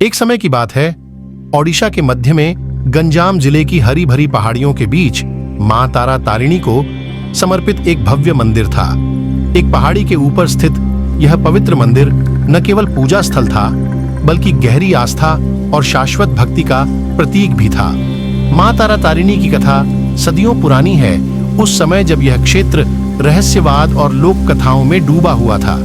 एक समय की बात है, ओडिशा के मध्य में गंजाम जिले की हरी भरी पहाड़ियों के बीच मां तारा तारिणी को समर्पित एक भव्य मंदिर था। एक पहाड़ी के ऊपर स्थित यह पवित्र मंदिर न केवल पूजा स्थल था, बल्कि गहरी आस्था और शाश्वत भक्ति का प्रतीक भी था। मां तारा तारिणी की कथा सदियों पुरानी है, उस समय जब यह क्षेत्र रहस्यवाद और लोक कथाओं में डूबा हुआ था।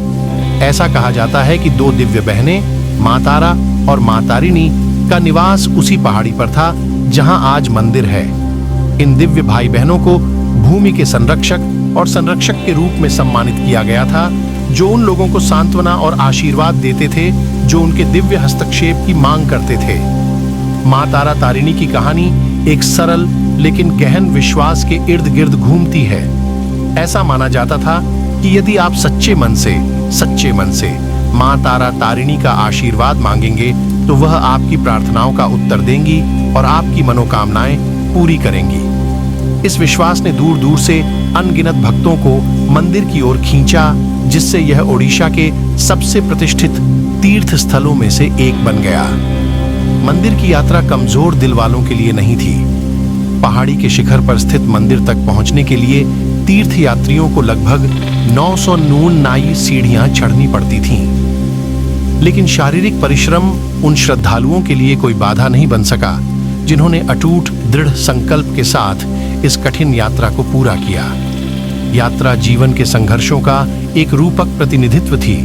ऐसा कहा जाता है कि दो दिव्य बहनें मां तारा और मां तारिणी का निवास उसी पहाड़ी पर था जहां आज मंदिर है। इन दिव्य भाई बहनों को भूमि के संरक्षक और संरक्षक के रूप में सम्मानित किया गया था, जो उन लोगों को सांत्वना और आशीर्वाद देते थे जो उनके दिव्य हस्तक्षेप की मांग करते थे। मां तारा तारिणी की कहानी एक सरल लेकिन गहन विश्वास के इर्द गिर्द घूमती है। ऐसा माना जाता था कि यदि आप सच्चे मन से मां तारा तारिणी का आशीर्वाद मांगेंगे तो वह आपकी प्रार्थनाओं का उत्तर देंगी और आपकी मनोकामनाएं पूरी करेंगी। इस विश्वास ने दूर दूर से अनगिनत भक्तों को मंदिर की ओर खींचा, जिससे यह ओडिशा के सबसे प्रतिष्ठित तीर्थ स्थलों में से एक बन गया। मंदिर की यात्रा कमजोर दिल वालों के लिए नहीं थी। पहाड़ी के शिखर पर स्थित मंदिर तक पहुंचने के लिए तीर्थ यात्रियों को लगभग 900 नून नाई सीढ़ियां चढ़नी पड़ती थीं। लेकिन शारीरिक परिश्रम उन श्रद्धालुओं के लिए कोई बाधा नहीं बन सका, जिन्होंने अटूट दृढ़ संकल्प के साथ इस कठिन यात्रा को पूरा किया। यात्रा जीवन के संघर्षों का एक रूपक प्रतिनिधित्व थी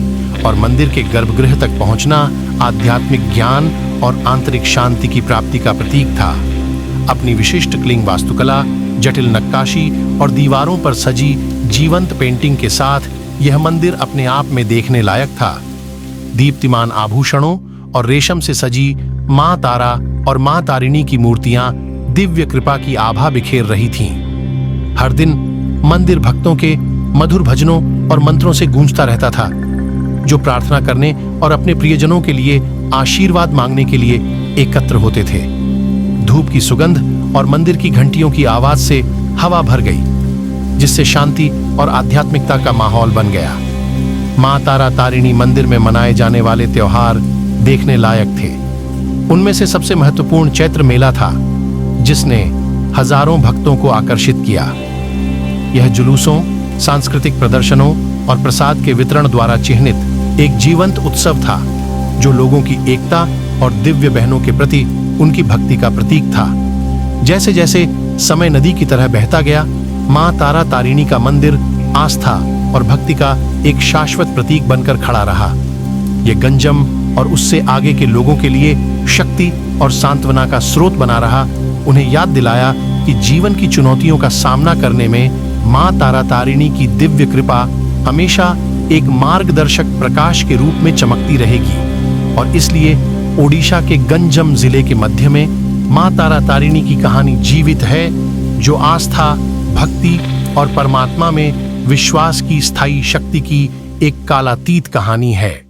और मंदिर के गर्भगृह तक पहुंचना आध्यात्मिक ज्ञान और आंतरिक शांति की प्राप्ति का प्रतीक था। अपनी विशिष्ट क्लिंग वास्तुकला, जटिल नक्काशी और दीवारों पर सजी जीवंत पेंटिंग के साथ यह मंदिर अपने आप में देखने लायक था। दीप्तिमान आभूषणों और रेशम से सजी मां तारा और मां तारिणी की मूर्तियां दिव्य कृपा की आभा बिखेर रही थीं। हर दिन मंदिर भक्तों के मधुर भजनों और मंत्रों से गूंजता रहता था, जो प्रार्थना करने और अपने प्रियजनों के लिए आशीर्वाद मांगने के लिए एकत्र होते थे। धूप की सुगंध और मंदिर की घंटियों की आवाज से हवा भर गई, जिससे शांति और आध्यात्मिकता का माहौल बन गया। मां तारा तारिणी मंदिर में मनाए जाने वाले त्योहार देखने लायक थे। उनमें से सबसे महत्वपूर्ण चैत्र मेला था, जिसने हजारों भक्तों को आकर्षित किया। यह जुलूसों, सांस्कृतिक प्रदर्शनों और प्रसाद के वितरण द्वारा चिह्नित एक जीवंत उत्सव था, जो लोगों की एकता और दिव्य बहनों के प्रति उनकी भक्ति का प्रतीक था। जैसे जैसे समय नदी की तरह बहता गया, मां तारा तारिणी का मंदिर आस्था और भक्ति का एक शाश्वत प्रतीक बनकर खड़ा रहा। यह गंजम और उससे आगे के लोगों के लिए शक्ति और सांत्वना का स्रोत बना रहा, उन्हें याद दिलाया कि जीवन की चुनौतियों का सामना करने में मां तारा तारिणी की दिव्य कृपा हमेशा एक मार्गदर्शक प्रकाश के रूप में चमकती रहेगी। और इसलिए ओडिशा के गंजम जिले के मध्य में मां तारा तारिणी की कहानी जीवित है, जो आस्था, भक्ति और परमात्मा में विश्वास की स्थायी शक्ति की एक कालातीत कहानी है।